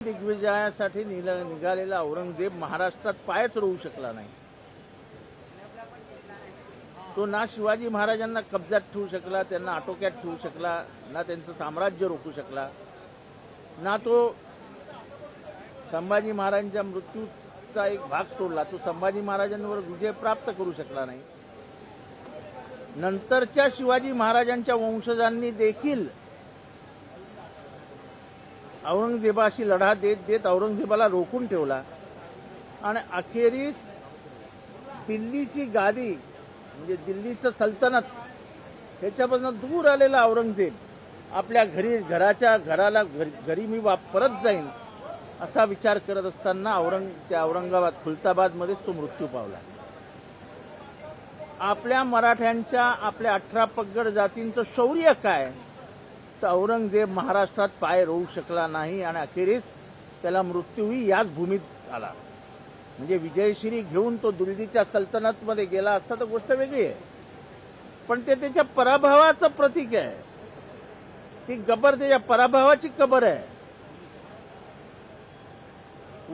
दिग्विजयासाठी निघालेला औरंगजेब महाराष्ट्रात पायच रोवू शकला नाही। तो ना शिवाजी महाराजांना कब्जात ठेवू शकला, त्यांना आटोक्यात ठेवू शकला, ना त्यांचं साम्राज्य रोखू शकला, ना तो संभाजी महाराजांच्या मृत्यूचा एक भाग सोडला, तो संभाजी महाराजांवर विजय प्राप्त करू शकला नाही। नंतरच्या शिवाजी महाराजांच्या वंशजांनी देखील औरंगजेबाशी लढा देत देत औरंगजेबाला रोखून ठेवला आणि अखेरीस दिल्लीची गादी म्हणजे दिल्लीचं सल्तनत ह्याच्यापासून दूर आलेला औरंगजेब आपल्या घराला घरी मी परत जाईन असा विचार करत असताना औरंगाबाद खुलताबादमध्येच तो मृत्यू पावला। आपल्या मराठ्यांच्या आपल्या 18 पगड जातींचं शौर्य काय तर औरंगजेब महाराष्ट्रात पाय रोवू शकला नाही आणि अखेरीस त्याला मृत्यूही याच भूमीत आला। म्हणजे विजयश्री घेऊन तो दिल्लीच्या सल्तनतमध्ये गेला असता तर गोष्ट वेगळी आहे, पण ते त्याच्या पराभवाचं प्रतीक आहे। ती कबर त्याच्या पराभवाची कबर आहे।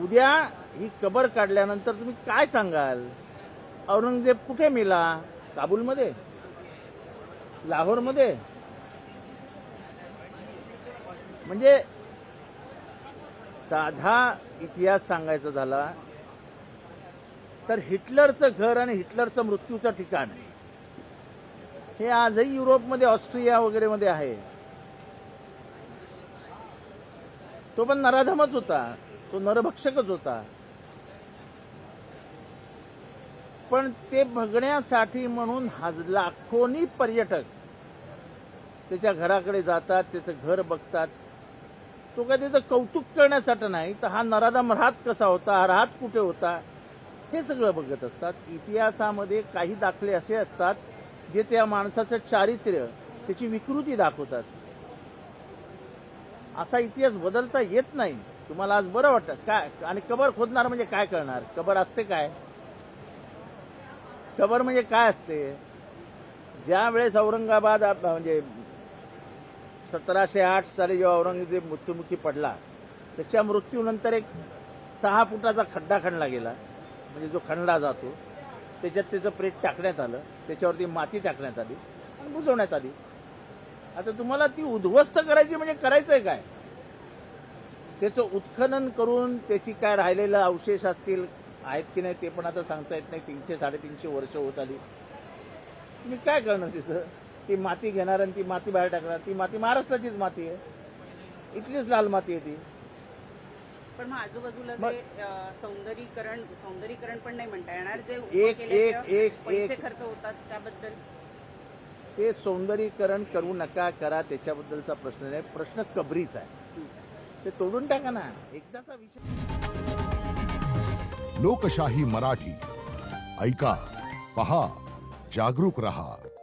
उद्या ही कबर काढल्यानंतर तुम्ही काय सांगाल? औरंगजेब कुठे मेला? काबूलमध्ये, लाहोरमध्ये? म्हणजे साधा इतिहास सांगायचा झाला तर हिटलरचं घर आणि हिटलरचं मृत्यूचं ठिकाण हे आजही युरोपमध्ये, ऑस्ट्रिया वगैरे मध्ये आहे। तो पण नराधमच होता, तो नरभक्षकच होता, पण ते बघण्यासाठी म्हणून लाखोनी पर्यटक त्याच्या घराकडे जातात, त्याचं घर बघतात। तो काय त्याचं कौतुक करण्यासाठी नाही तर हा नराधम राहत कसा होता, हा राहत कुठे होता हे सगळं बघत असतात। इतिहासामध्ये काही दाखले असे असतात जे त्या माणसाचं चारित्र्य, त्याची विकृती दाखवतात। असा इतिहास बदलता येत नाही। तुम्हाला आज बरं वाटतं काय? आणि कबर खोदणार म्हणजे काय करणार? कबर असते काय? कबर म्हणजे काय असते? ज्या वेळेस औरंगाबाद म्हणजे 1708 साली जेव्हा औरंगजेब मृत्युमुखी पडला त्याच्या मृत्यूनंतर एक 6 फुटाचा खड्डा खणला गेला, म्हणजे जो खणला जातो त्याच्यात त्याचं प्रेत टाकण्यात आलं, त्याच्यावरती माती टाकण्यात आली आणि बुजवण्यात आली। आता तुम्हाला ती उद्ध्वस्त करायची म्हणजे करायचंय काय? त्याचं उत्खनन करून त्याची काय राहिलेलं अवशेष असतील आहेत की नाही ते पण आता सांगता येत नाही। 300-350 वर्ष होत आली, तुम्ही काय करणार? तिचं ती माती घेणार आणि ती माती बाहेर टाकणार। ती माती महाराष्ट्राचीच माती आहे, इथलीच लाल माती आहे ती। पण मग आजूबाजूला जे सौंदर्यीकरण पण नाही म्हणता येणार, जे पैसे खर्च होतात त्याबद्दल? ते सौंदर्यीकरण करू नका, करा, त्याच्याबद्दलचा प्रश्न नाही, प्रश्न कबरीचा आहे। ते तोडून टाका ना एकदाचा विषय। लोकशाही मराठी ऐका, पहा, जागरूक रहा।